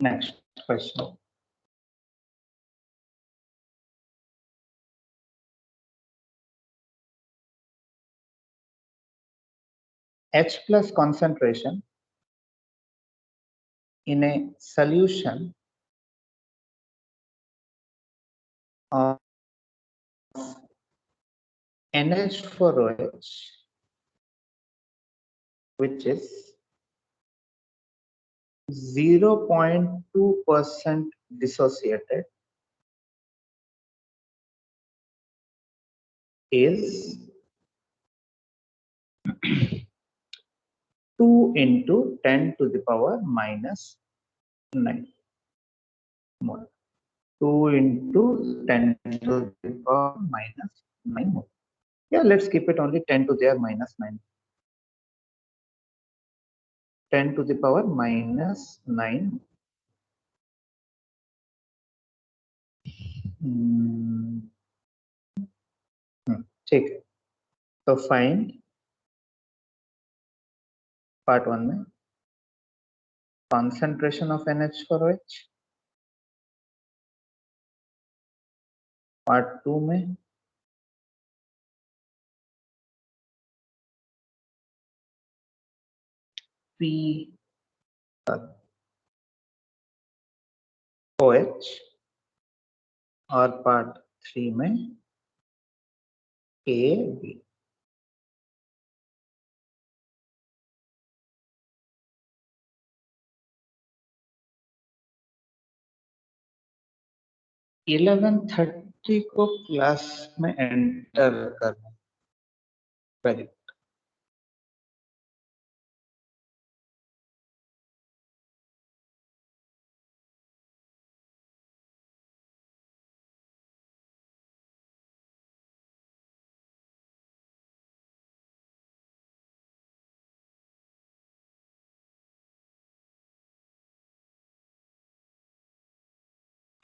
Next question. H plus concentration in a solution of NH4OH, which is 0.2% dissociated, is 2 into 10 to the power minus 9 mole. 2 into 10 to the power minus 9 mole. Yeah, let's keep it only 10 to the minus 9. 10 to the power minus 9. ठीक है, तो find part 1 में concentration of NH4OH, part 2 में P OH और part 3 में AB. Eleven 30 को class में enter करना. Very good.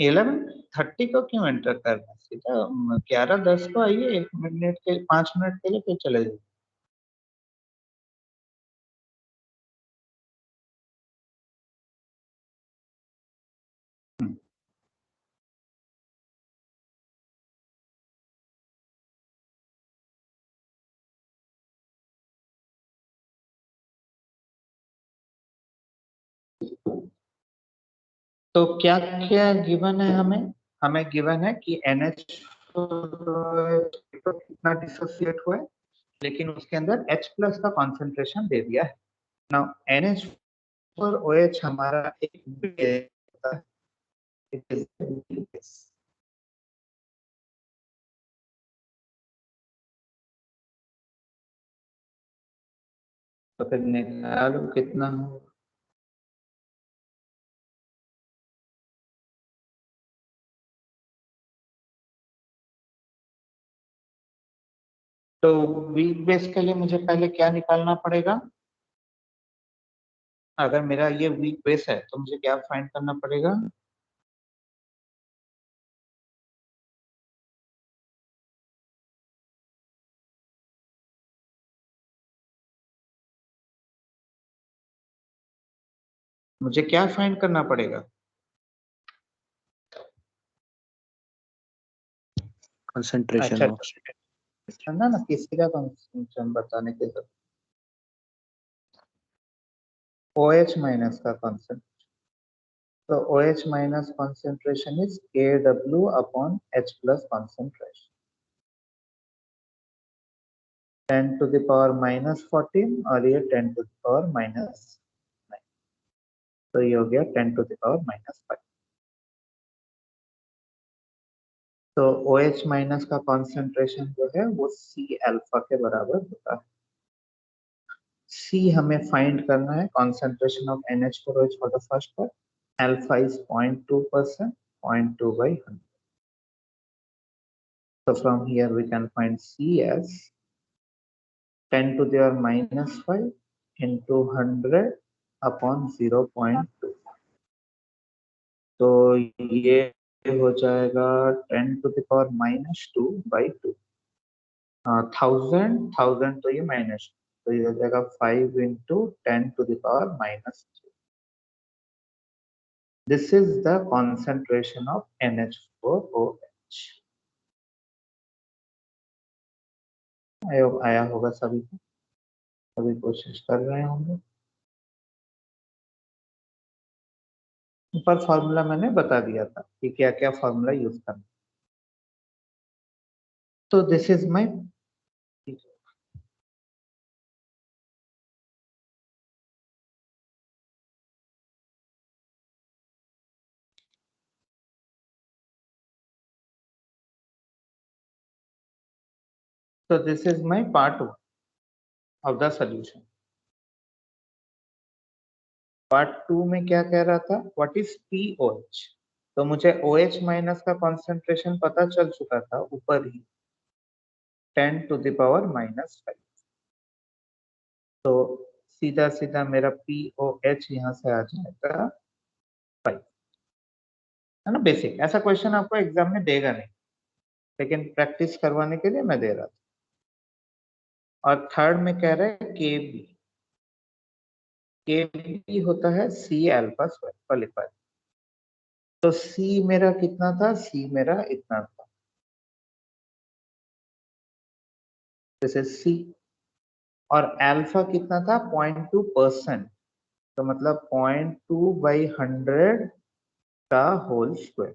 इलेवन 30 को क्यों एंटर करना, सीधा 11:10 को आइए, 1 मिनट के 5 मिनट के लिए फिर चले जाइए. तो क्या क्या गिवन है हमें? हमें गिवन है कि NH कितना डिसोसिएट हुआ है, लेकिन उसके अंदर H प्लस का कॉन्सेंट्रेशन दे दिया है. नाउ NH4OH हमारा एक बेस होता है. It is a base. तो फिर निकालो कितना हो. तो वीक बेस के लिए मुझे पहले क्या निकालना पड़ेगा? अगर मेरा ये वीक बेस है तो मुझे क्या फाइंड करना पड़ेगा? मुझे क्या फाइंड करना पड़ेगा? कंसंट्रेशन. अच्छा, ना किसी का कॉन्सेंट्रेशन बताने के लिए OH माइनस का कॉन्सेंट्रेशन. तो OH minus concentration is KW upon H plus concentration. 10 to the power minus 14 और ये 10 to the power minus 9. तो ये हो गया 10 to the power minus 5. तो OH माइनस का कॉन्सेंट्रेशन जो है वो C अल्फा के बराबर होता है. C हमें फाइंड करना है concentration of NH4OH for the first part. Alpha is 0.2%, 0.2 by 100. So from here we can find C as 10 to the power minus 5 into 100 upon 0.2. तो ये हो जाएगा 10 to the power minus 2 by 2. 1000 तो ये minus, तो ये हो जाएगा 5 into 10 to the power minus 3. This is the concentration of NH4OH. आया होगा सभी को, सभी कोशिश कर रहे होंगे। ऊपर फॉर्मूला मैंने बता दिया था कि क्या क्या फॉर्मूला यूज करना। तो this is my so this is my part 1 of the solution. Part 2 में क्या कह रहा था, व्हाट इज POH। तो मुझे OH माइनस का कॉन्सेंट्रेशन पता चल चुका था ऊपर ही, 10 to the power -5। तो सीधा सीधा मेरा POH यहाँ से आ जाएगा 5, है ना। बेसिक ऐसा क्वेश्चन आपको एग्जाम में देगा नहीं, लेकिन प्रैक्टिस करवाने के लिए मैं दे रहा था। और थर्ड में कह रहा है KB। KB होता है C अल्फा स्क्वायर पर लिखा है। तो C मेरा कितना था, C मेरा इतना था, दिस इज C। और अल्फा कितना था, 0.2%, तो मतलब 0.2/100 का होल स्क्वायर।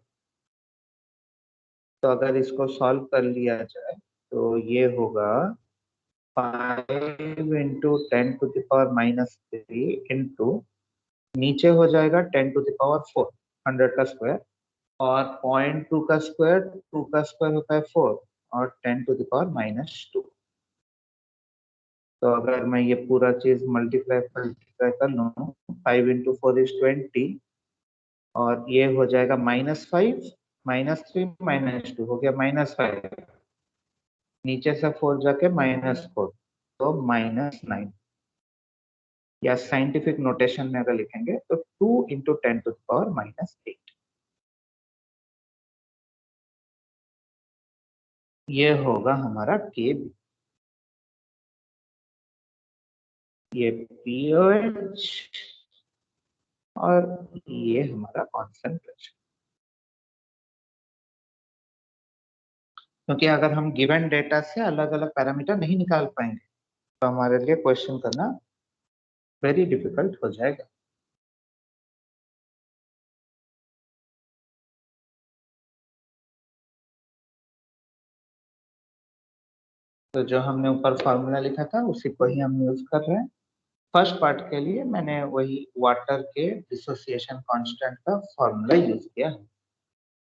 तो अगर इसको सॉल्व कर लिया जाए तो ये होगा 5 इंटू 10⁻³ इंटू, नीचे हो जाएगा 10⁻⁴, 100 का स्क्वायर, और 0.2 का स्क्वायर, 2 का स्क्वायर होता है 4, और 10⁻²। तो अगर मैं ये पूरा चीज मल्टीप्लाई कर लूँ, 5 इंटू 4 इज 20, और ये हो जाएगा -5, -3, -2 हो गया -5, नीचे से 4 जाके -4, तो -9। या साइंटिफिक नोटेशन में अगर लिखेंगे तो 2 इंटू 10⁻⁻8। ये होगा हमारा KB। ये POH और ये हमारा कॉन्सेंट्रेशन। क्योंकि अगर हम गिवन डेटा से अलग अलग पैरामीटर नहीं निकाल पाएंगे तो हमारे लिए क्वेश्चन करना वेरी डिफिकल्ट हो जाएगा। तो जो हमने ऊपर फॉर्मूला लिखा था उसी को ही हम यूज कर रहे हैं। फर्स्ट पार्ट के लिए मैंने वही वाटर के डिसोसिएशन कांस्टेंट का फॉर्मूला यूज किया है,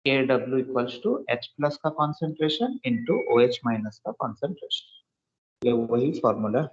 Kw equals to H plus का कॉन्सेंट्रेशन इंटू OH माइनस का कॉन्सेंट्रेशन। ये वही फॉर्मूला है।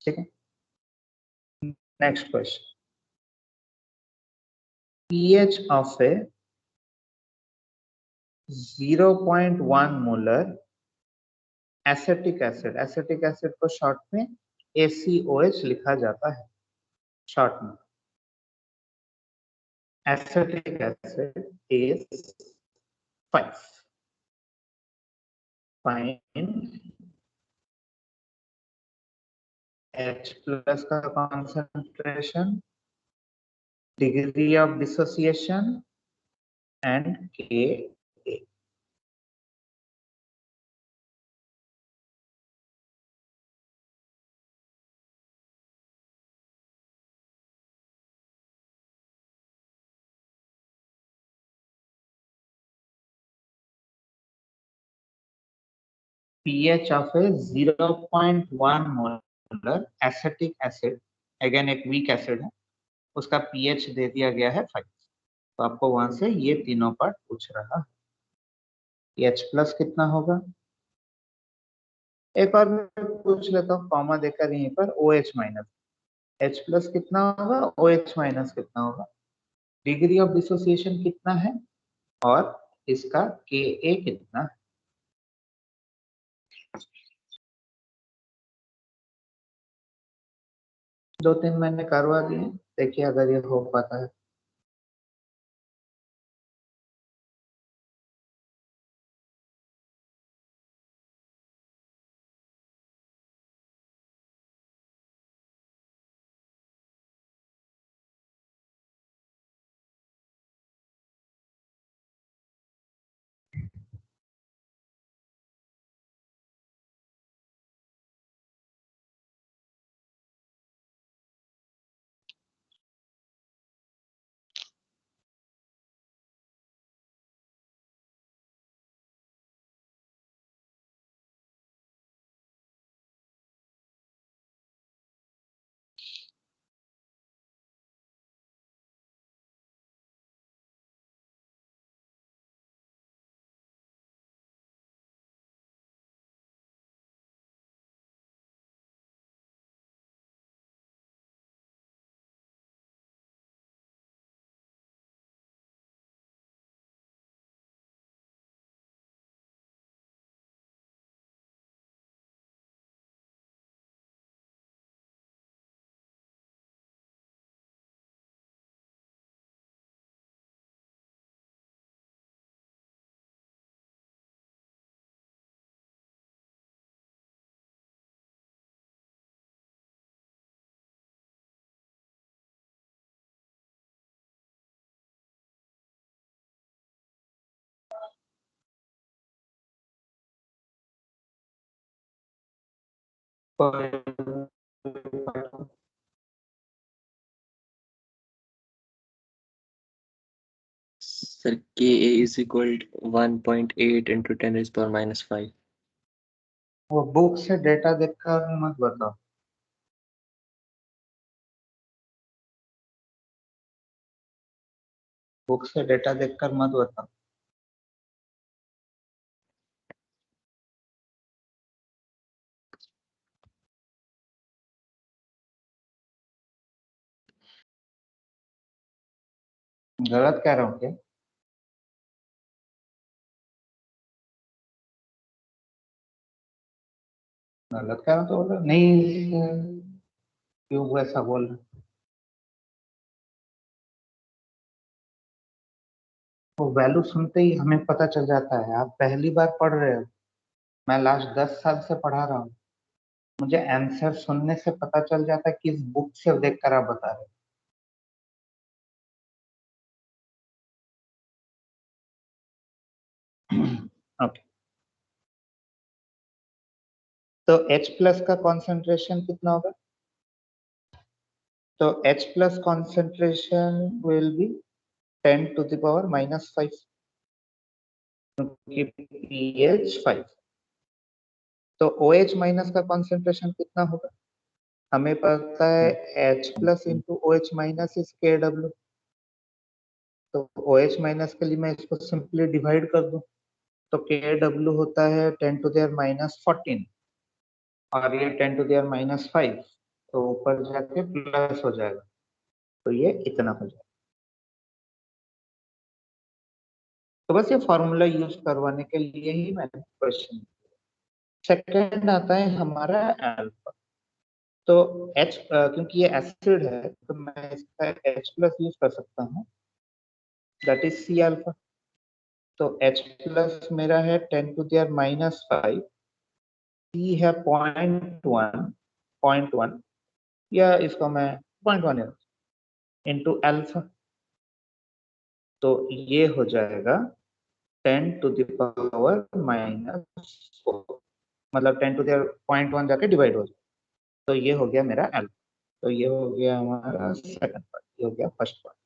ठीक है, next question. pH of a 0.1 molar acetic acid, acetic acid को शॉर्ट में ACOH लिखा जाता है शॉर्ट में। Acetic acid is 5। Find H plus का concentration, degree of dissociation and Ka। pH of a 0.1 molar acetic acid, again एक week acid है, उसका pH दे दिया गया है 5। तो आपको वहां से ये तीनों पार्ट पूछ रहा है। H प्लस कितना होगा, एक और मैं पूछ लेता हूँ कॉमा देकर यहीं पर OH माइनस। H प्लस कितना होगा, OH माइनस कितना होगा, डिग्री ऑफ डिसोसिएशन कितना है और इसका Ka कितना है। दो तीन मैंने करवा दिए, देखिए अगर ये हो पाता है। Sir, Ka is equal to 1.8 into 10 raised power minus 5. वो बुक से डेटा देखकर मत बताओ, बुक से डेटा देखकर मत बताओ। गलत कह रहा हूँ क्या, गलत कह रहा हूँ तो बोलो नहीं, क्यों वो ऐसा बोल रहे हो? वो वैल्यू सुनते ही हमें पता चल जाता है, आप पहली बार पढ़ रहे हो, मैं लास्ट 10 साल से पढ़ा रहा हूँ, मुझे आंसर सुनने से पता चल जाता है किस बुक से देखकर आप बता रहे हो। ओके, तो H प्लस का कॉन्सेंट्रेशन कितना होगा, तो H plus concentration will be 10 to the power -5, क्योंकि pH 5। तो OH माइनस का कॉन्सेंट्रेशन कितना होगा, हमें पता है H plus into OH minus is KW, तो OH माइनस के लिए मैं इसको सिंपली डिवाइड कर दूं, तो KW होता है 10⁻14 और ये 10⁻5, तो ऊपर जाके प्लस हो जाएगा, तो ये इतना हो जाएगा। तो बस ये फॉर्मूला यूज करवाने के लिए ही मैंने क्वेश्चन। सेकंड आता है हमारा अल्फा, तो H क्योंकि ये एसिड है तो मैं इसका H प्लस यूज कर सकता हूँ, दैट इज सी अल्फा। तो H प्लस मेरा है 10⁻⁻5, सी है 0.1 या इसको मैं 0.1 इंटू अल्फा, तो ये हो जाएगा 10⁻⁻4, मतलब 10⁻0.1 जाके डिवाइड हो जाए, तो ये हो गया मेरा अल्फा। तो ये हो गया हमारा सेकंड पार्ट, ये हो गया फर्स्ट पार्ट।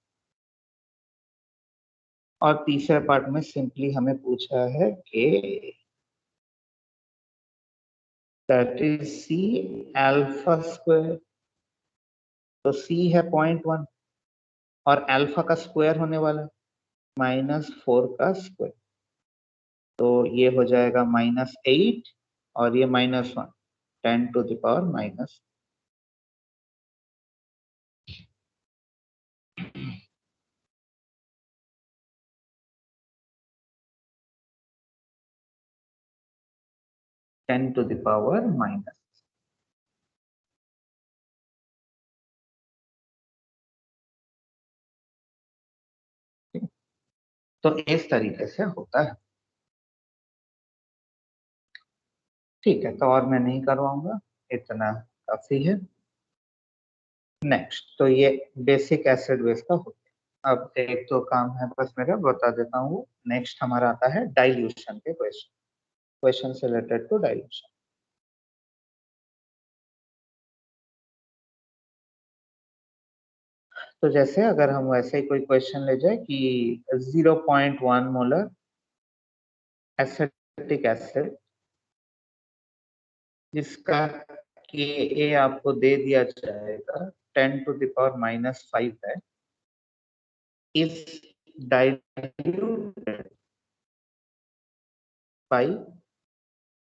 और तीसरे पार्ट में सिंपली हमें पूछा है कि that is C alpha square. तो सी है 0.1 और अल्फा का स्क्वायर होने वाला है -4 का स्क्वायर, तो ये हो जाएगा -8 और ये -1, 10⁻⁻। (10⁻⁻). तो इस तरीके से होता है। ठीक है, तो और मैं नहीं करवाऊंगा, इतना काफी है। नेक्स्ट, तो ये बेसिक एसिड बेस का होता है। अब एक तो काम है बस मेरा, बता देता हूँ। नेक्स्ट हमारा आता है डाइल्यूशन के क्वेश्चन, क्वेश्चन से रिलेटेड टू डाइल्यूशन। तो जैसे अगर हम वैसे ही कोई क्वेश्चन ले जाए कि 0.1 मोलर एसिटिक एसिड जिसका के आपको दे दिया जाएगा 10⁻⁻5 है, इस डाइल्यूटेड बाई,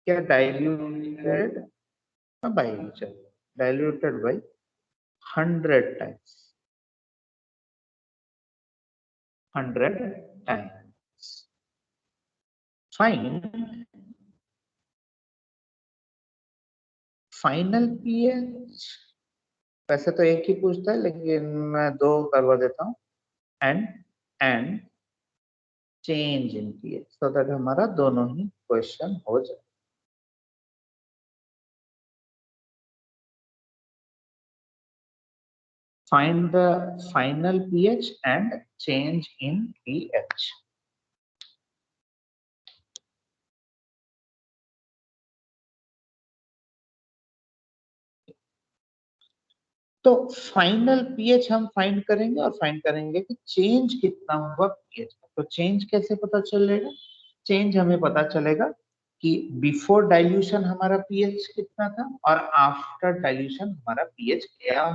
क्या diluted by, diluted by 100 times, 100 times. Find final pH. वैसे तो एक ही पूछता है लेकिन मैं दो करवा देता हूँ। And change in pH, so that हमारा दोनों ही क्वेश्चन हो जाए। Find the final pH and change in pH. तो फाइनल पीएच हम फाइंड करेंगे और फाइंड करेंगे कि चेंज कितना हुआ पीएच का। तो चेंज कैसे पता चलेगा? चेंज हमें पता चलेगा कि बिफोर डाइल्यूशन हमारा पीएच कितना था और आफ्टर डाइल्यूशन हमारा पीएच क्या।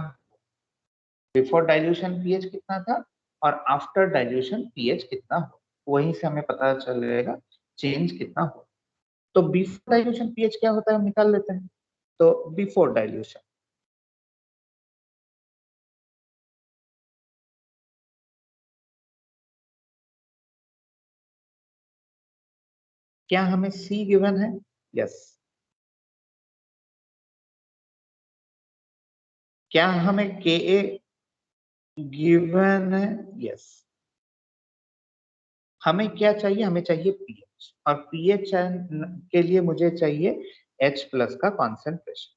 बिफोर डाइल्यूशन पीएच कितना था और आफ्टर डाइल्यूशन पीएच कितना हो, वहीं से हमें पता चलेगा चेंज कितना हो। तो बिफोर डाइल्यूशन पीएच क्या होता है हम निकाल लेते हैं। तो बिफोर डाइल्यूशन क्या हमें सी गिवन है? यस। क्या हमें के ए गिवन है? यस। हमें क्या चाहिए? हमें चाहिए पीएच, और पीएच के लिए मुझे चाहिए H प्लस का कॉन्सेंट्रेशन।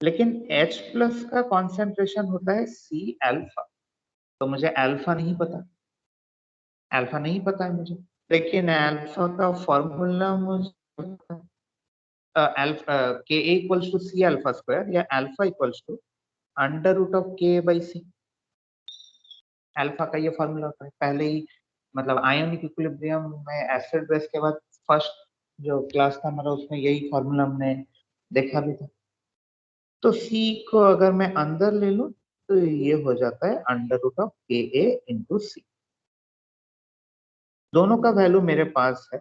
लेकिन H प्लस का कॉन्सेंट्रेशन होता है सी अल्फा, तो मुझे अल्फा नहीं पता, अल्फा नहीं पता है मुझे। लेकिन अल्फा का फॉर्मूला मुझे पता है। Alpha K equals to C alpha square या alpha equals to under root of K by C. Alpha का ये फॉर्मूला होता है, पहले ही मतलब आयोनिक इक्विलिब्रियम में एसिड बेस के बाद फर्स्ट जो क्लास था हमारा उसमें यही फॉर्मूला हमने देखा भी था। तो सी को अगर मैं अंदर ले लूं तो ये हो जाता है अंडर रूट ऑफ के ए इंटू सी। दोनों का वैल्यू मेरे पास है।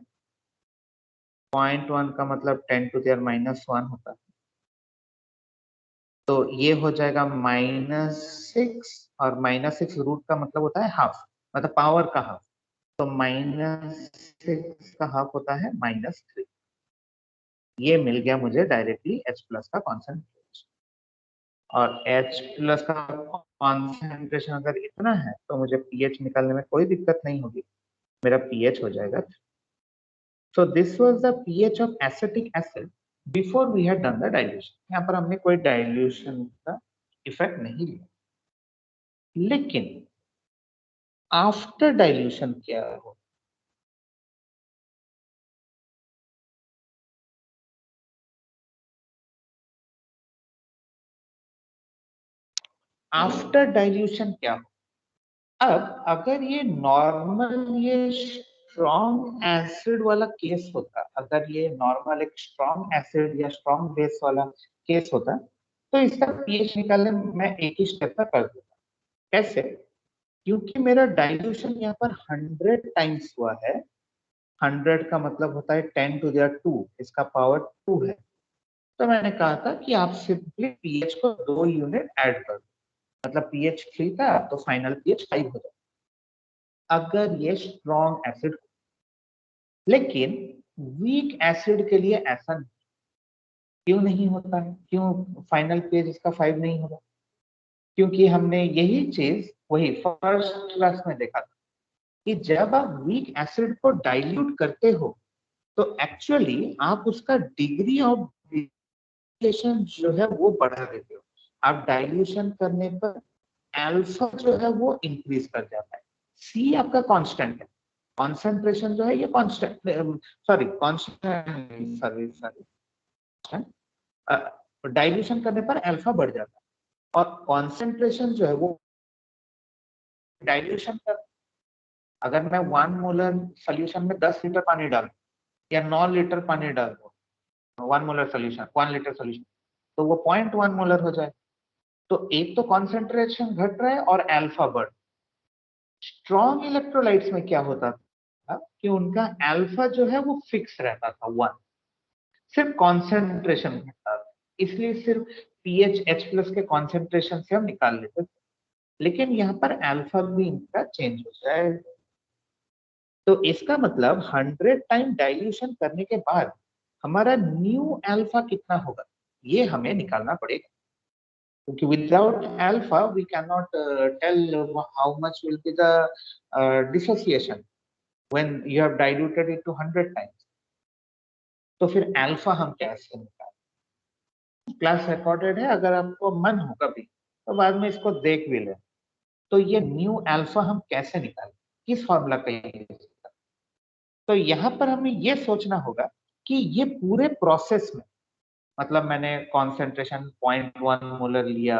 0.1 का मतलब 10⁻⁻1 होता है, तो ये हो जाएगा -6, और -6 रूट का मतलब होता है हाफ, मतलब पावर का हाफ। तो -6 का हाफ होता है -3। ये मिल गया मुझे डायरेक्टली H प्लस का कॉन्सेंट्रेशन। और H प्लस का कॉन्सेंट्रेशन अगर इतना है तो मुझे पीएच निकालने में कोई दिक्कत नहीं होगी, मेरा पीएच हो जाएगा। So this was the pH of acetic acid before we had done the dilution. यहाँ पर हमने कोई डाइल्यूशन का इफेक्ट नहीं लिया। लेकिन आफ्टर डाइल्यूशन क्या हो? आफ्टर डाइल्यूशन क्या हो? अब अगर ये नॉर्मल ये स्ट्रॉन्ग एसिड वाला केस होता, अगर ये नॉर्मल एक स्ट्रॉन्ग एसिड या स्ट्रॉन्ग बेस वाला केस होता, तो इसका पीएच निकालने में मैं एक ही स्टेप में कर दूंगा। कैसे? क्योंकि मेरा डाइल्यूशन यहाँ पर 100 टाइम्स हुआ है। 100 का मतलब होता है 10⁻², इसका पावर 2 है। तो मैंने कहा था कि आप सिंपली पीएच को 2 यूनिट ऐड कर दो, मतलब पीएच 3 था तो फाइनल पीएच 5 हो जाए, अगर ये स्ट्रॉन्ग एसिड। लेकिन वीक एसिड के लिए ऐसा क्यों नहीं होता है? क्यों फाइनल पीएच इसका 5 नहीं होगा? क्योंकि हमने यही चीज वही फर्स्ट क्लास में देखा था कि जब आप वीक एसिड को डाइल्यूट करते हो तो एक्चुअली आप उसका डिग्री ऑफ डाइल्यूशन जो है वो बढ़ा देते हो। आप डाइल्यूशन करने पर अल्फा जो है वो इंक्रीज कर जाता है। सी आपका कांस्टेंट है, कॉन्सेंट्रेशन जो है ये constant, sorry constant, sorry sorry, dilution करने पर अल्फा बढ़ जाता है और कॉन्सेंट्रेशन जो है वो डाइल्यूशन कर, अगर मैं 1 मोलर सोल्यूशन में 10 लीटर पानी डालूं या 9 लीटर पानी डाल दूं, 1 मोलर सोल्यूशन 1 लीटर सोल्यूशन, तो वो 0.1 मोलर हो जाए। तो एक तो कॉन्सेंट्रेशन घट रहा है और अल्फा बढ़। स्ट्रॉन्ग इलेक्ट्रोलाइट्स में क्या होता था कि उनका अल्फा जो है वो फिक्स रहता था 1, सिर्फ कॉन्सेंट्रेशन घटता था, इसलिए सिर्फ पीएच H+ के कॉन्सेंट्रेशन से हम निकाल लेते थे। लेकिन यहाँ पर अल्फा भी इनका चेंज हो जाए, तो इसका मतलब 100 टाइम डाइल्यूशन करने के बाद हमारा न्यू अल्फा कितना होगा ये हमें निकालना पड़ेगा, क्योंकि without alpha we can not tell how much will be the dissociation when you have diluted it to 100 times. तो फिर अल्फा हम कैसे निकालें? क्लास रिकॉर्डेड है, अगर आपको मन हो कभी तो बाद में इसको देख भी ले। तो ये न्यू अल्फा हम कैसे निकालें, किस फॉर्मूला का यूज? तो यहाँ पर हमें ये सोचना होगा कि ये पूरे प्रोसेस में, मतलब मैंने कॉन्सेंट्रेशन 0.1 मोलर लिया,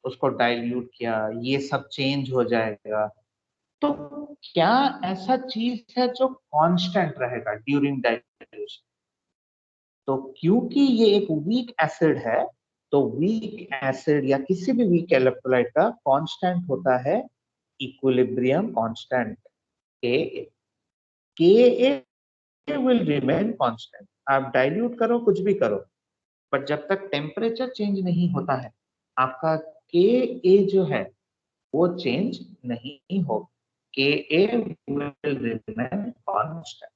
उसको डाइल्यूट किया, ये सब चेंज हो जाएगा, तो क्या ऐसा चीज है जो कांस्टेंट रहेगा ड्यूरिंग डाइल्यूशन? तो क्योंकि ये एक वीक एसिड है, तो वीक एसिड या किसी भी वीक इलेक्ट्रोलाइट का कांस्टेंट होता है इक्विलिब्रियम कांस्टेंट के। के विल रिमेन कांस्टेंट, आप डाइल्यूट करो कुछ भी करो, बट जब तक टेम्परेचर चेंज नहीं होता है आपका के ए जो है वो चेंज नहीं हो। के ए विल रिमेन कांस्टेंट।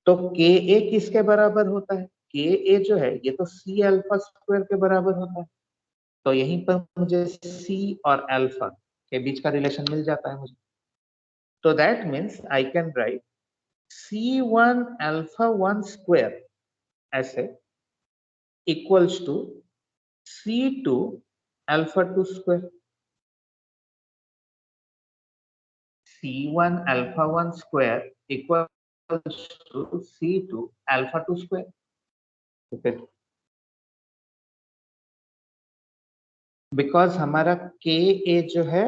तो के ए किसके बराबर होता है? के ए जो है ये तो सी अल्फा स्क्वायर के बराबर होता है। तो यहीं पर मुझे सी और अल्फा के बीच का रिलेशन मिल जाता है मुझे। तो that means I can write C1 alpha 1 square ऐसे equals to C2 alpha 2 square। C1 alpha 1 square equals to C2 alpha 2 square। Because हमारा के ए जो है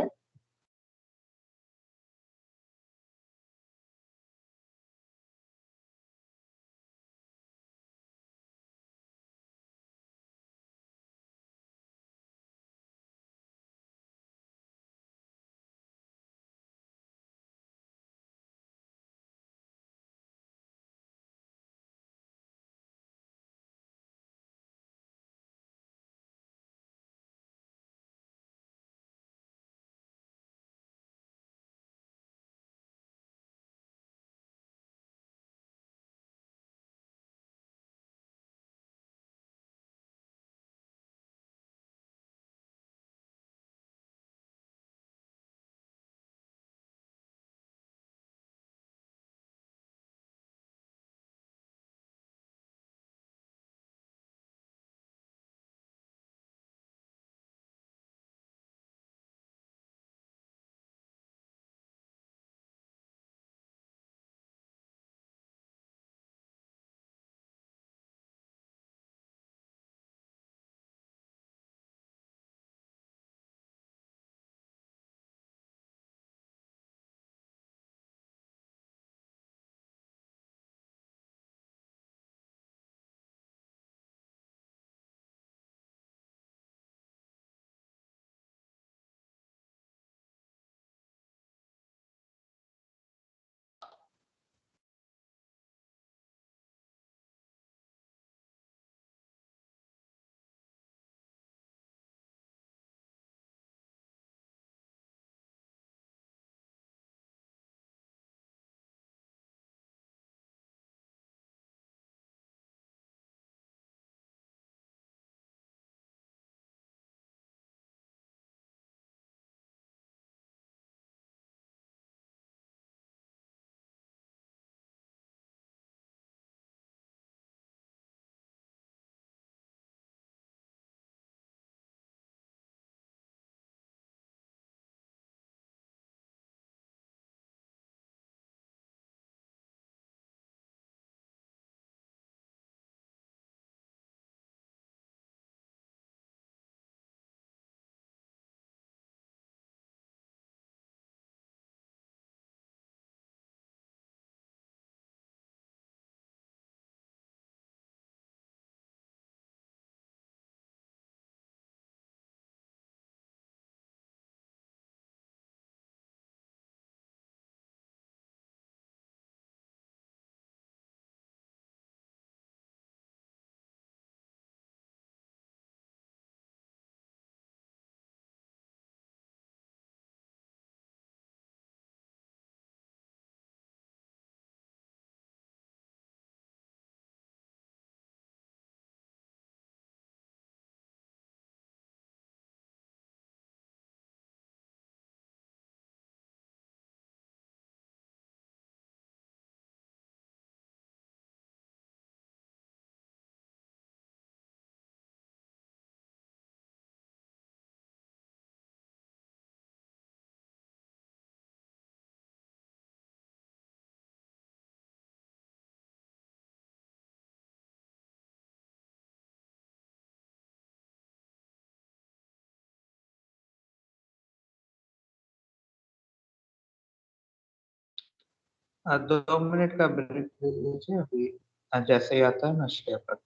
2 मिनट का ब्रेक ले लीजिए अभी, जैसे ही आता है मैं शेयर कर।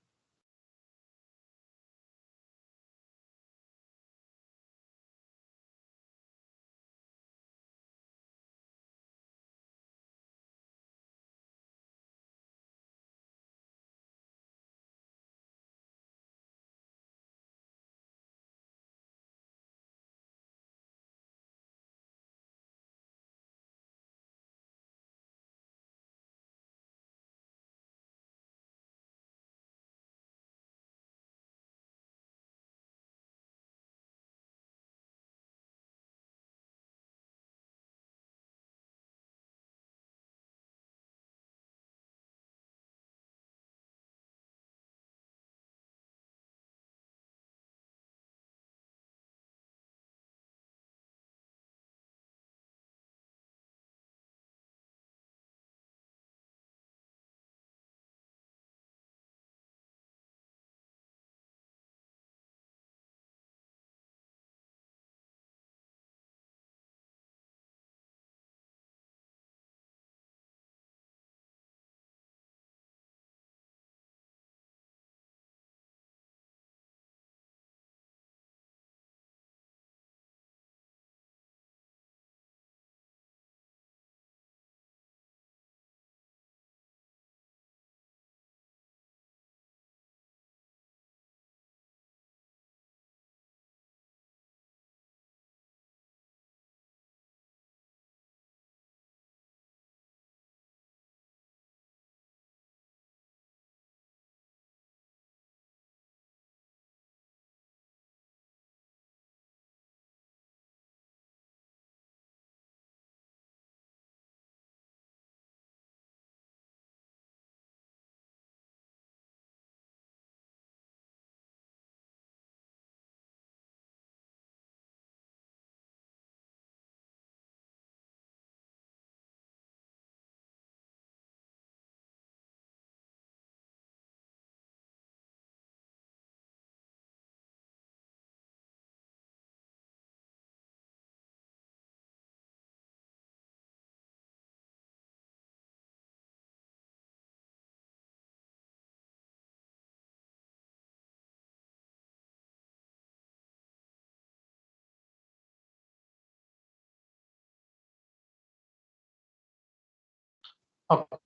ओके,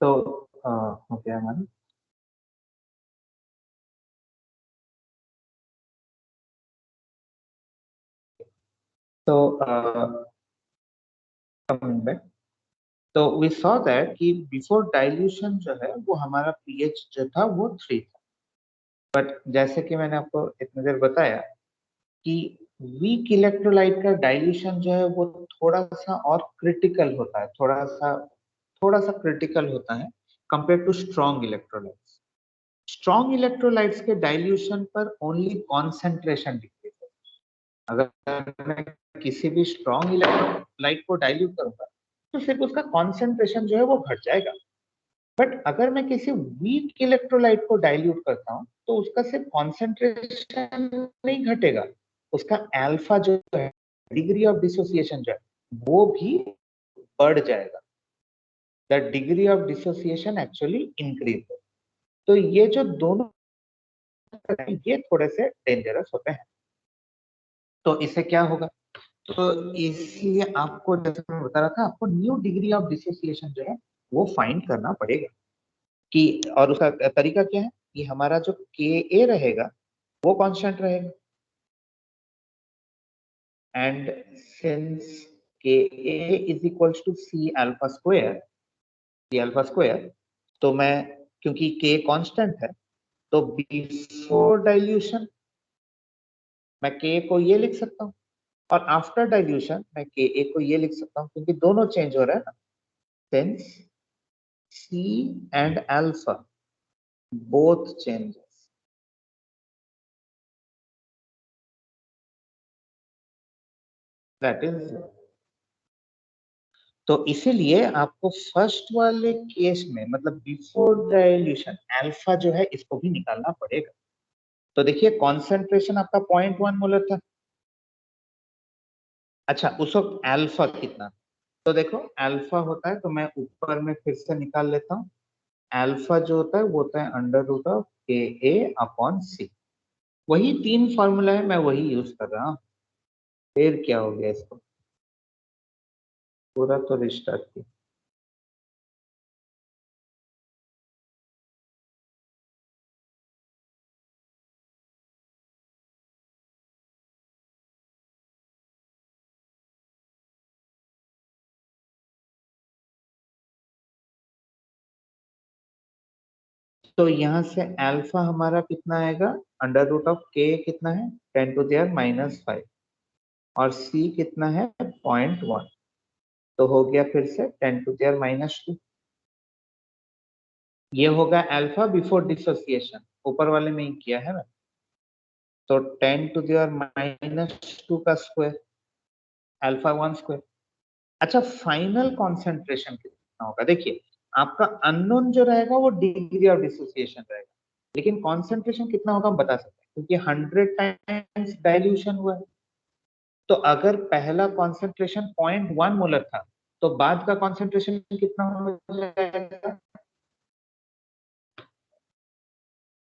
तो हो गया हमारा। तो कमिंग बैक, तो वी सॉ दैट कि बिफोर डाइल्यूशन जो है वो हमारा पीएच जो था वो 3 था, बट जैसे कि मैंने आपको इतनी देर बताया कि वीक इलेक्ट्रोलाइट का डाइल्यूशन जो है वो थोड़ा सा और क्रिटिकल होता है, थोड़ा सा क्रिटिकल होता है compare to strong electrolytes. Strong electrolytes के डाइल्यूशन पर ओनली कॉन्सेंट्रेशन डिक्रीज है। अगर मैं किसी भी स्ट्रॉन्ग इलेक्ट्रोलाइट को डाइल्यूट करूंगा तो सिर्फ उसका कॉन्सेंट्रेशन जो है वो घट जाएगा, बट अगर मैं किसी वीक इलेक्ट्रोलाइट को डाइल्यूट करता हूं तो उसका सिर्फ कॉन्सेंट्रेशन नहीं घटेगा, उसका अल्फा जो है, डिग्री ऑफ डिसोसिएशन जो है वो भी बढ़ जाएगा। The degree of dissociation actually increase. तो ये जो दोनों ये थोड़े से डेंजरस होते हैं। तो इससे क्या होगा, तो इसलिए आपको जैसे मैं बता रहा था, आपको न्यू डिग्री ऑफ डिसोसिएशन जो है वो फाइंड करना पड़ेगा कि, और उसका तरीका क्या है कि हमारा जो के ए रहेगा वो कांस्टेंट रहेगा, and since K A is equals to C alpha square, तो मैं, क्योंकि के कांस्टेंट है, तो बिफोर डाइल्यूशन मैं के को ये लिख सकता हूँ, और आफ्टर डाइल्यूशन मैं के ए को ये लिख सकता हूँ, क्योंकि दोनों चेंज हो रहा है ना। Since C and alpha both changes, that is, तो इसीलिए आपको फर्स्ट वाले केस में मतलब बिफोर डाइल्यूशन अल्फा जो है इसको भी निकालना पड़ेगा। तो देखिए कॉन्सेंट्रेशन आपका 0.1 मोलर था। अच्छा, उस वक्त अल्फा कितना, तो देखो अल्फा होता है, तो मैं ऊपर में फिर से निकाल लेता हूँ। अल्फा जो होता है वो होता है अंडर रूट ऑफ के ए अपॉन सी। वही 3 फॉर्मूला है, मैं वही यूज कर रहा हूँ। फिर क्या हो गया इसको, पूरा तो रिस्टार्ट किया। तो यहाँ से अल्फा हमारा कितना आएगा, अंडर रूट ऑफ के कितना है 10⁻⁻5, और सी कितना है 0.1। तो हो गया फिर से 10⁻²। ये होगा अल्फा बिफोर डिसोसिएशन, ऊपर वाले में ही किया है ना। तो 10⁻² का स्क्वायर, अल्फा 1 स्क्वायर। अच्छा, फाइनल कॉन्सेंट्रेशन कितना होगा, देखिए आपका अननोन जो रहेगा वो डिग्री ऑफ डिसोसिएशन रहेगा, लेकिन कॉन्सेंट्रेशन कितना होगा हम बता सकते हैं, क्योंकि 100 टाइम्स डाइल्यूशन हुआ है। तो अगर पहला कॉन्सेंट्रेशन 0.1 मोलर था, तो बाद का कॉन्सेंट्रेशन कितना हो जाएगा,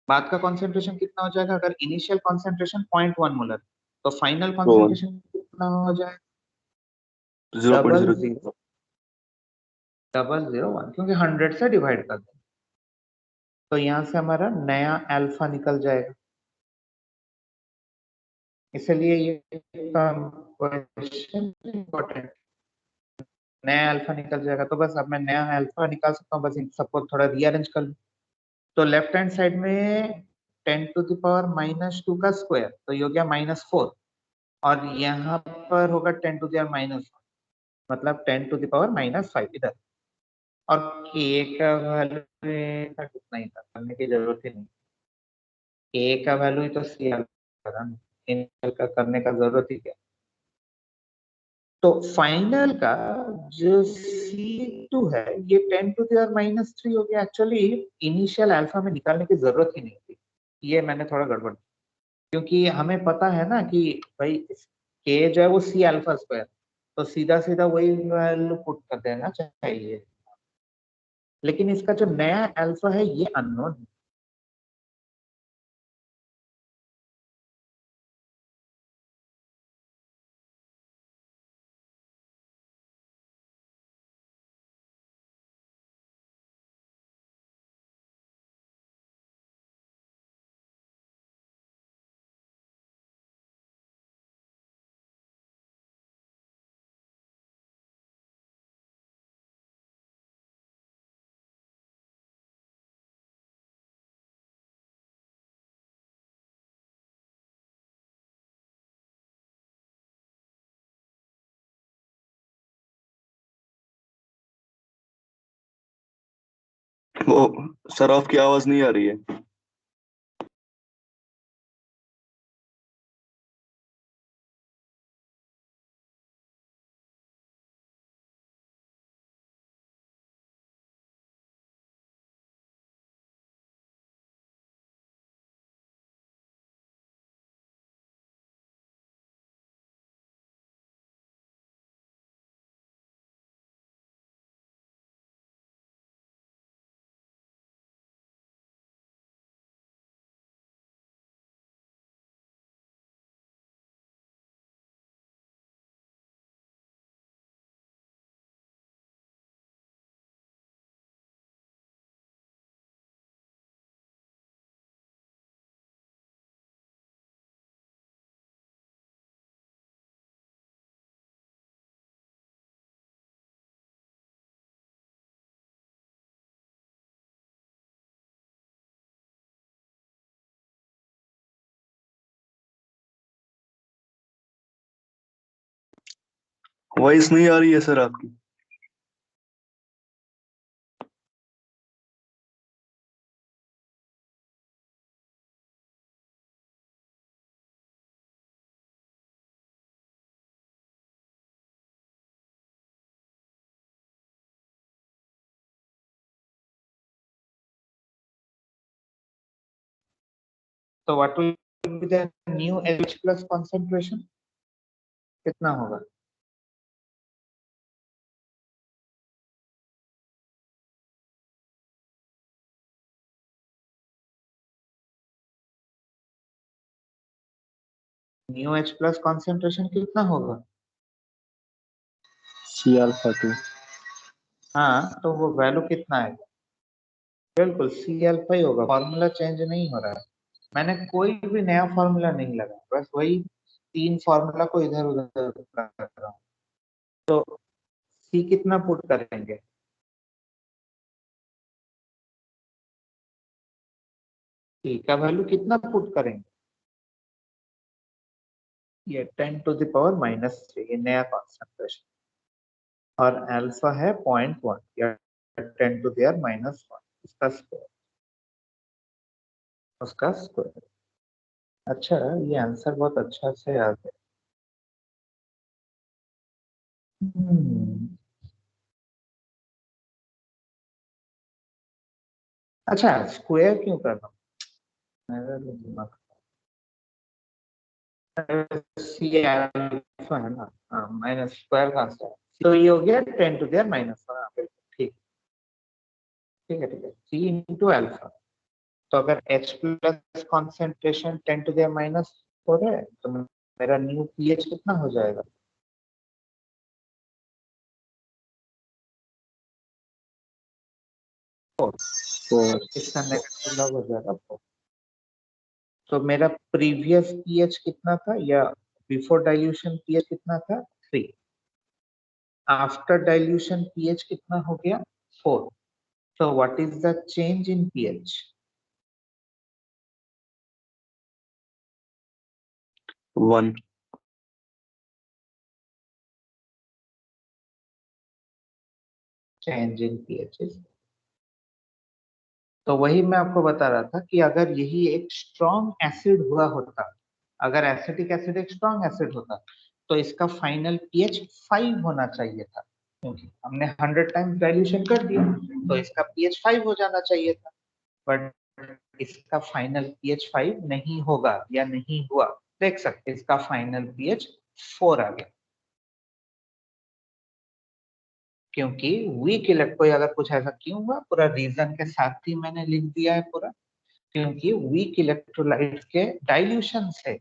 बाद का कॉन्सेंट्रेशन कितना हो जाएगा, अगर इनिशियल कॉन्सेंट्रेशन 0.1 मोलर, तो फाइनल तो कॉन्सेंट्रेशन कितना हो जाएगा, 0.0 डबल 0.001, क्योंकि 100 से डिवाइड कर दें। तो यहाँ से हमारा नया अल्फा निकल जाएगा, इसलिए ये क्वेश्चन इम्पोर्टेंट। नया अल्फा निकल जाएगा, तो बस अब मैं नया अल्फा निकाल सकता हूँ, बस इन सबको थोड़ा रीअरेंज कर लूँ। तो लेफ्ट हैंड साइड में 10⁻⁻² का स्क्वायर, तो ये हो गया -4, और यहाँ पर होगा 10⁻⁻1, मतलब 10⁻⁻5 इधर। और के का वैल्यू कितना ही था, करने की जरूरत ही नहीं। के का वैल्यू ही तो सी था, इन का करने का जरूरत ही क्या। तो फाइनल का जो C2 है ये 10⁻³ हो गया। एक्चुअली इनिशियल अल्फा में निकालने की जरूरत ही नहीं थी, ये मैंने थोड़ा गड़बड़, क्योंकि हमें पता है ना कि भाई के जो है वो C अल्फा स्क्वायर, तो सीधा सीधा वही वैल्यू पुट कर देना चाहिए। लेकिन इसका जो नया अल्फा है ये अननोन है। वो सर आपकी आवाज नहीं आ रही है। वॉइस नहीं आ रही है सर आपकी। तो what will be the new H plus concentration, कितना होगा। म्यू एच प्लस कॉन्सेंट्रेशन कितना होगा? C alpha 2। हाँ, तो वो वैल्यू कितना है? बिल्कुल सी अल्फा ही होगा, फॉर्मूला चेंज नहीं हो रहा है। मैंने कोई भी नया फॉर्मूला नहीं लगा, बस वही 3 फॉर्मूला को इधर उधर कर रहा हूँ। तो सी कितना पुट करेंगे? सी का वैल्यू कितना पुट करेंगे? ये 10⁻⁻³ ये नया कॉन्सेंट्रेशन, और अल्फा है 0.1 या 10⁻⁻1, इसका स्क्वायर, उसका स्क्वायर। अच्छा, ये आंसर बहुत अच्छा से याद है। हम्म, अच्छा स्क्वायर क्यों कर रहा हूँ? मेरा तो दिमाग, सी अल्फा है ना, हाँ माइनस स्क्वायर का आंसर है। तो ये हो गया 10⁻⁻1, हाँ बिल्कुल ठीक। ठीक है ठीक है, सी इंटू अल्फा। तो अगर H प्लस कॉन्सेंट्रेशन 10⁻⁻4 है, तो मेरा न्यू पीएच कितना हो जाएगा? 4। तो इसका नेगेटिव लॉग हो जाएगा 4। तो मेरा प्रीवियस पीएच कितना था, या बिफोर डाइल्यूशन पीएच कितना था? 3। आफ्टर डाइल्यूशन पीएच कितना हो गया? 4। So what is the change in pH? 1। Change in pH is, तो वही मैं आपको बता रहा था कि अगर यही एक स्ट्रॉन्ग एसिड हुआ होता, अगर एसिटिक एसिड एक स्ट्रॉन्ग एसिड होता, तो इसका फाइनल पीएच 5 होना चाहिए था, क्योंकि हमने 100 टाइम्स डाइल्यूशन कर दिया, तो इसका पीएच 5 हो जाना चाहिए था। बट इसका फाइनल पीएच 5 नहीं होगा या नहीं हुआ। देख सकते इसका फाइनल पीएच 4 आ गया, क्योंकि वीक इलेक्ट्रो, अगर कुछ ऐसा क्यों हुआ पूरा रीजन के साथ ही मैंने लिख दिया है पूरा। क्योंकि वीक इलेक्ट्रोलाइट के डाइल्यूशन से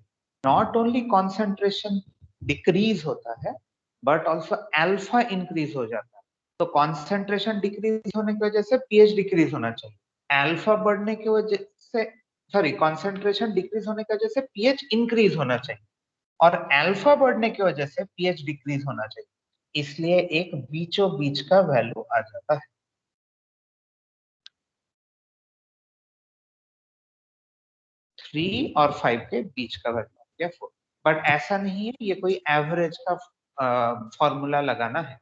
नॉट ओनली कॉन्सेंट्रेशन डिक्रीज होता है, बट ऑल्सो अल्फा इंक्रीज हो जाता है। तो कॉन्सेंट्रेशन डिक्रीज होने की वजह से पीएच डिक्रीज होना चाहिए, अल्फा बढ़ने की वजह से, सॉरी, कॉन्सेंट्रेशन डिक्रीज होने की वजह से पीएच इंक्रीज होना चाहिए, और अल्फा बढ़ने की वजह से पीएच डिक्रीज होना चाहिए। इसलिए एक बीचों बीच का वैल्यू आ जाता है। 3 और 5 के बीच का वैल्यू या 4। बट ऐसा नहीं है ये कोई एवरेज का फॉर्मूला लगाना है।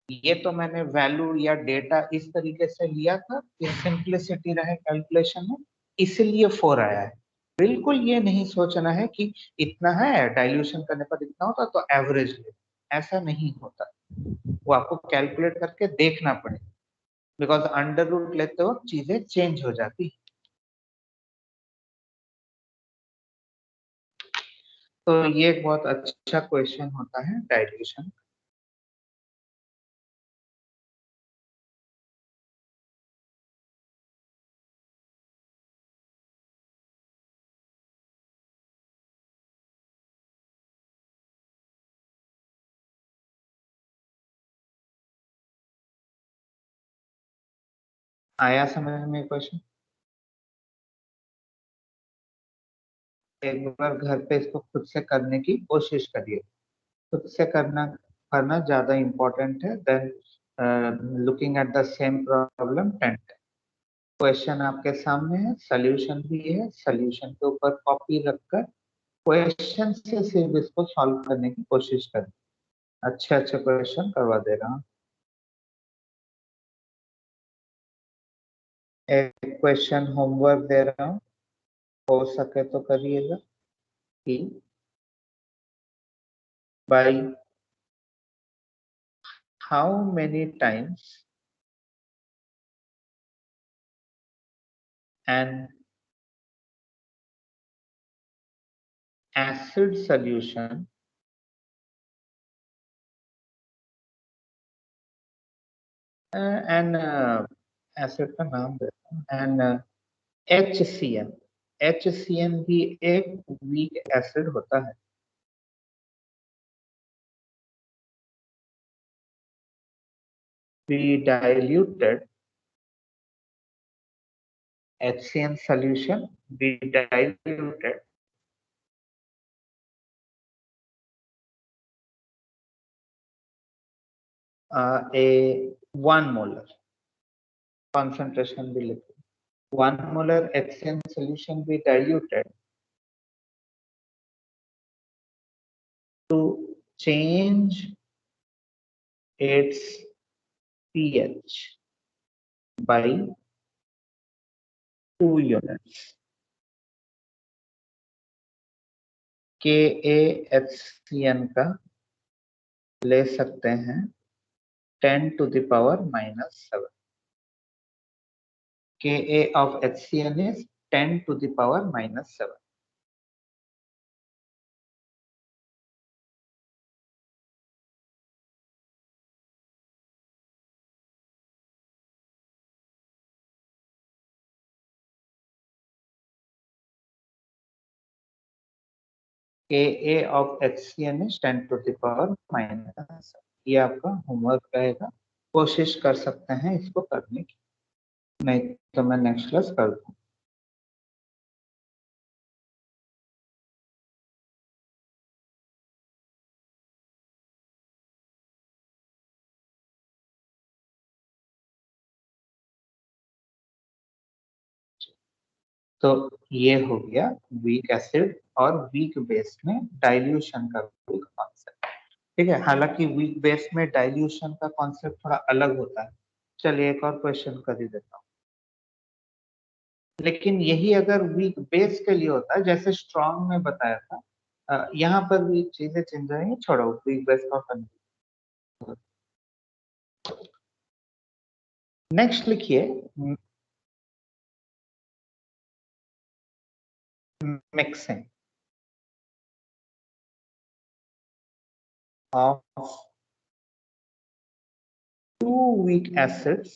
ये तो मैंने वैल्यू या डेटा इस तरीके से लिया था कि सिंपलिसिटी रहे कैलकुलेशन में, इसलिए 4 आया है। बिल्कुल ये नहीं सोचना है कि इतना है डाइल्यूशन करने पर इतना होता तो एवरेज ले, ऐसा नहीं होता। वो आपको कैलकुलेट करके देखना पड़ेगा, बिकॉज अंडर रूट लेते वक्त चीजें चेंज हो जाती है। तो ये एक बहुत अच्छा क्वेश्चन होता है डाइल्यूशन। आया समझ में क्वेश्चन? एक बार घर पे इसको खुद से करने की कोशिश करिए। खुद से करना करना ज्यादा इम्पोर्टेंट है then looking at the same problem 10 time. Question आपके सामने है, सॉल्यूशन भी है, सॉल्यूशन के ऊपर कॉपी रखकर क्वेश्चन से सिर्फ इसको सॉल्व करने की कोशिश करें। अच्छे अच्छे क्वेश्चन करवा दे रहा हूँ। एक क्वेश्चन होमवर्क दे रहा हूँ, हो सके तो करिएगा कि by how many times an acid solution and acid का नाम देता हूँ, and HCN, HCN भी एक वीक एसिड होता है। we diluted HCN solution, we diluted a 1 molar concentration we liquid. 1 molar HCN solution we diluted to change its pH by 2 units. KaHCN का ले सकते हैं 10 to the power -7. Ka of HCN is 10 to the power -7. Ka of HCN is 10 to the power -7. ये आपका homework रहेगा, कोशिश कर सकते हैं इसको करने की, नहीं तो मैं नेक्स्ट क्लास कर दूँ। तो ये हो गया वीक एसिड और वीक बेस में डाइल्यूशन का कॉन्सेप्ट। ठीक है, हालांकि वीक बेस में डाइल्यूशन का कॉन्सेप्ट थोड़ा अलग होता है। चलिए एक और क्वेश्चन कर ही देता हूँ। लेकिन यही अगर वीक बेस के लिए होता है, जैसे स्ट्रॉन्ग में बताया था, यहाँ पर भी चीजें चेंज जाएंगी, छोड़ो वीक बेस का करना। नेक्स्ट लिखिए mixing of 2 weak acids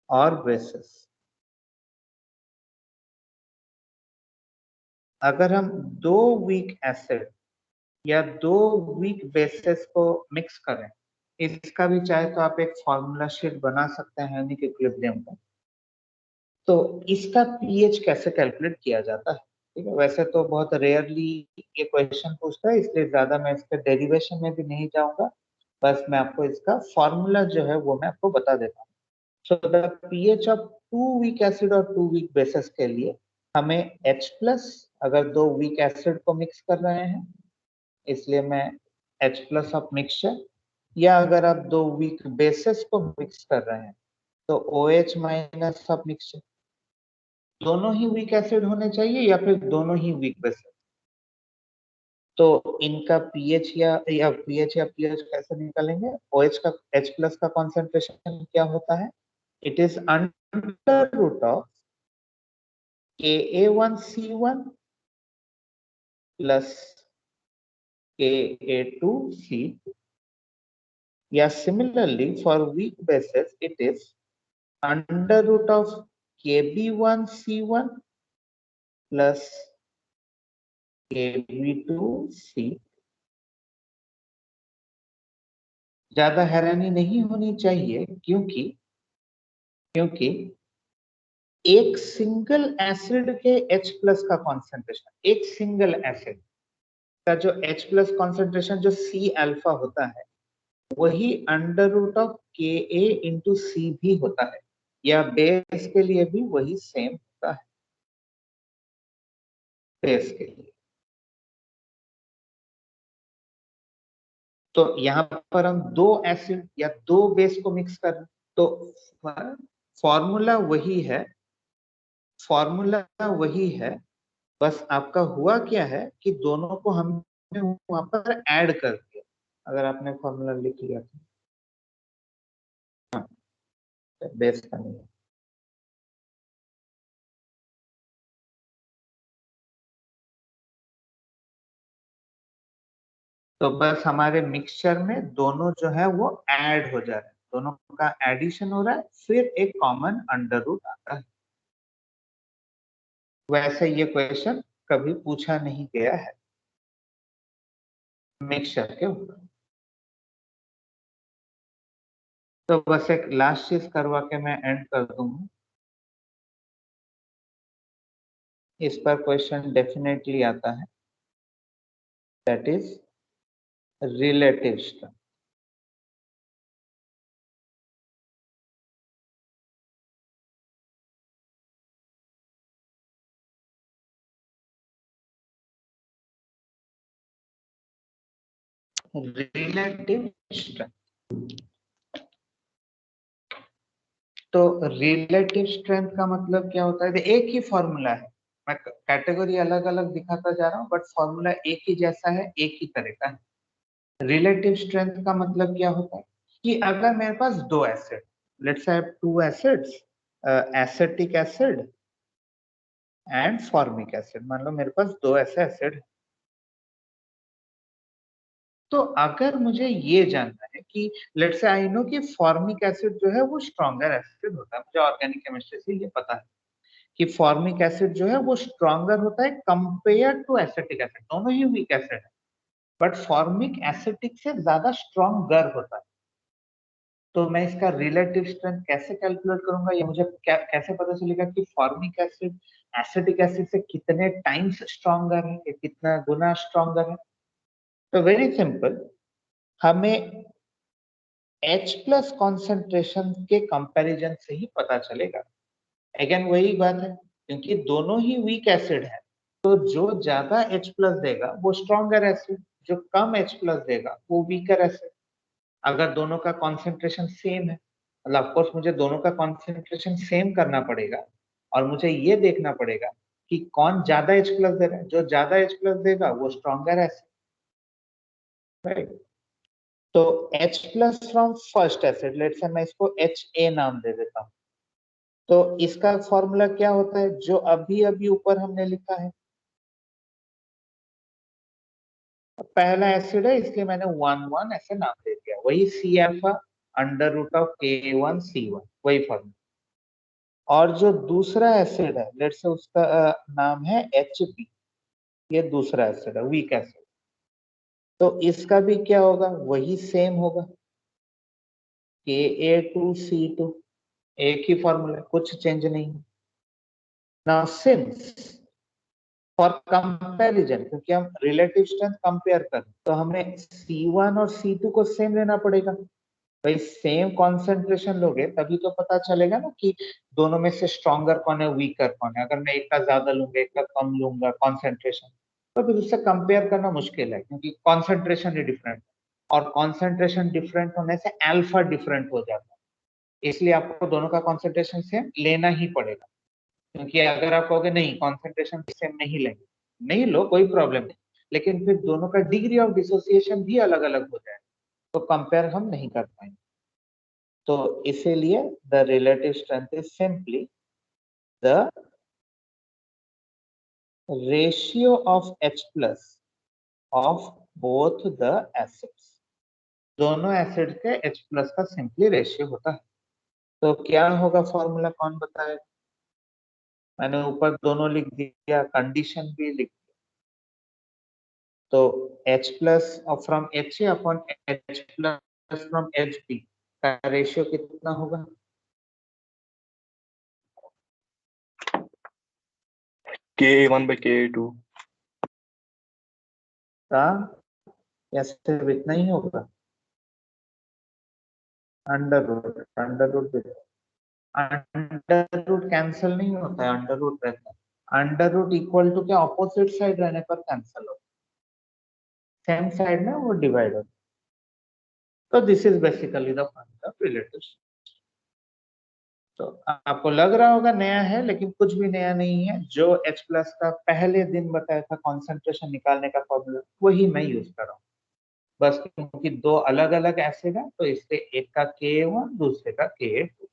or bases। अगर हम 2 वीक एसिड या 2 वीक बेसेस को मिक्स करें, इसका भी चाहे तो आप एक फॉर्मूला शीट बना सकते हैं यानी कि इक्विलिब्रियम का। तो इसका पीएच कैसे कैलकुलेट किया जाता है? ठीक है, वैसे तो बहुत रेयरली ये क्वेश्चन पूछता है, इसलिए ज्यादा मैं इसके डेरिवेशन में भी नहीं जाऊंगा, बस मैं आपको इसका फॉर्मूला जो है वो मैं आपको बता देता हूँ। So the pH of 2 weak acid और 2 वीक बेसेस के लिए हमें H+ अगर 2 वीक एसिड को मिक्स कर रहे हैं, इसलिए मैं H+ ऑफ मिक्सचर, या अगर आप 2 वीक बेसेस को मिक्स कर रहे हैं तो OH- ऑफ मिक्सचर। दोनों ही वीक एसिड होने चाहिए या फिर दोनों ही वीक बेसिस? तो इनका पीएच या पीएच कैसे निकालेंगे? OH का H+ का कॉन्सेंट्रेशन क्या होता है? It is under root of Ka1C1 plus Ka2C, या similarly for weak bases it is under root of Kb1C1 plus Kb2C। ज्यादा हैरानी नहीं होनी चाहिए, क्योंकि एक सिंगल एसिड के H+ का कॉन्सेंट्रेशन, एक सिंगल एसिड का जो H+ कॉन्सेंट्रेशन जो C अल्फा होता है, वही under root of Ka into C भी होता है, या बेस के लिए भी वही सेम होता है। बेस के लिए तो यहाँ पर हम 2 एसिड या 2 बेस को मिक्स कर रहे हैं, तो फॉर्मूला वही है, बस आपका हुआ क्या है कि दोनों को हमने वहां पर ऐड कर दिया। अगर आपने फॉर्मूला लिख लिया तो बेस का नहीं है। तो बस हमारे मिक्सचर में दोनों जो है वो ऐड हो जा रहे हैं, दोनों का एडिशन हो रहा है, फिर एक कॉमन अंडर रूट आता है। वैसे ये क्वेश्चन कभी पूछा नहीं गया है मिक्सचर के ऊपर। तो बस एक लास्ट चीज करवा के मैं एंड कर दूंगा। इस पर क्वेश्चन डेफिनेटली आता है, that is relative strength. Relative strength, तो रिलेटिव स्ट्रेंथ का मतलब क्या होता है? एक ही फॉर्मूला है, मैं कैटेगरी अलग अलग दिखाता जा रहा हूँ बट फॉर्मूला एक ही जैसा है, एक ही तरह का है। रिलेटिव स्ट्रेंथ का मतलब क्या होता है कि अगर मेरे पास दो acid, let's have two acids, acetic acid and formic acid, मान लो मेरे पास दो ऐसे एसिड, तो अगर मुझे ये जानना है कि लेट्स से आई नो कि फॉर्मिक एसिड जो है वो स्ट्रॉन्गर एसिड होता है, मुझे ऑर्गेनिक केमिस्ट्री से ये पता है कि फॉर्मिक एसिड जो है वो स्ट्रॉन्गर होता है कंपेयर टू एसिटिक एसिड। दोनों ही वीक एसिड है बट फॉर्मिक एसिटिक से ज्यादा स्ट्रॉन्गर होता है। तो मैं इसका रिलेटिव स्ट्रेंथ कैसे कैलकुलेट करूंगा? ये मुझे कैसे पता चलेगा कि फॉर्मिक एसिड एसिटिक एसिड से कितने टाइम्स स्ट्रॉन्गर है, कितना गुना स्ट्रॉन्गर है? तो वेरी सिंपल, हमें H प्लस कॉन्सेंट्रेशन के कंपैरिजन से ही पता चलेगा। अगेन वही बात है, क्योंकि दोनों ही वीक एसिड है, तो जो ज्यादा H प्लस देगा वो स्ट्रॉन्गर एसिड, जो कम H प्लस देगा वो वीकर एसिड। अगर दोनों का कॉन्सेंट्रेशन सेम है, मतलब ऑफ कोर्स मुझे दोनों का कॉन्सेंट्रेशन सेम करना पड़ेगा और मुझे ये देखना पड़ेगा कि कौन ज्यादा H प्लस दे रहा है। जो ज्यादा H प्लस देगा वो स्ट्रॉन्गर एसिड, राइट? तो H plus from first acid, let's say मैं इसको HA नाम दे देता हूँ। तो इसका फॉर्मूला क्या होता है जो अभी अभी ऊपर हमने लिखा है? पहला एसिड है इसलिए मैंने 1 ऐसे नाम दे दिया, वही C alpha under root of K1C1, वही फॉर्मूला। और जो दूसरा एसिड है, लेट्स से उसका नाम है HB, ये दूसरा एसिड है, वीक एसिड। तो इसका भी क्या होगा? वही सेम होगा, Ka2C2, एक ही फॉर्मूला, कुछ चेंज नहीं है। नाउ सिंस फॉर कंपैरिजन, क्योंकि हम रिलेटिव स्ट्रेंथ कंपेयर कर, तो हमें C1 और C2 को सेम लेना पड़ेगा। भाई सेम कॉन्सेंट्रेशन लोगे तभी तो पता चलेगा ना कि दोनों में से स्ट्रॉन्गर कौन है, वीकर कौन है। अगर मैं एक का ज्यादा लूंगा एक का कम लूंगा कॉन्सेंट्रेशन, तो फिर उससे कंपेयर करना मुश्किल है, क्योंकि कॉन्सेंट्रेशन ही डिफरेंट है और कॉन्सेंट्रेशन डिफरेंट होने से अल्फा डिफरेंट हो जाता है। इसलिए आपको दोनों का कॉन्सेंट्रेशन सेम लेना ही पड़ेगा, क्योंकि अगर आप कहोगे नहीं कॉन्सेंट्रेशन सेम नहीं लेंगे, नहीं लो कोई प्रॉब्लम नहीं, लेकिन फिर दोनों का डिग्री ऑफ डिसोसिएशन भी अलग अलग हो जाए तो कंपेयर हम नहीं कर पाएंगे। तो इसीलिए the relative strength is simply the ratio of H plus of both the acids. दोनों एसिड के H प्लस का सिंपली रेशियो होता है। तो क्या होगा फॉर्मूला, कौन बताए? मैंने ऊपर दोनों लिख दिया, कंडीशन भी लिख दिया। तो H plus from HA upon H plus from HB का रेशियो कितना होगा? Ka1/Ka2। का या सिर्फ इतना ही होगा? Under root under root cancel नहीं होता है, अंडर रूट रहता है। अंडर रूट इक्वल टू क्या, ऑपोजिट साइड रहने पर कैंसिल होता है, सेम साइड में वो डिवाइड होता है। तो this is basically the formula of relative. तो आपको लग रहा होगा नया है, लेकिन कुछ भी नया नहीं है। जो H प्लस का पहले दिन बताया था कॉन्सेंट्रेशन निकालने का फॉर्मूला, वही मैं यूज कर रहा हूँ। बस क्योंकि दो अलग अलग एसिड है तो इससे एक का Ka1 दूसरे का Ka2।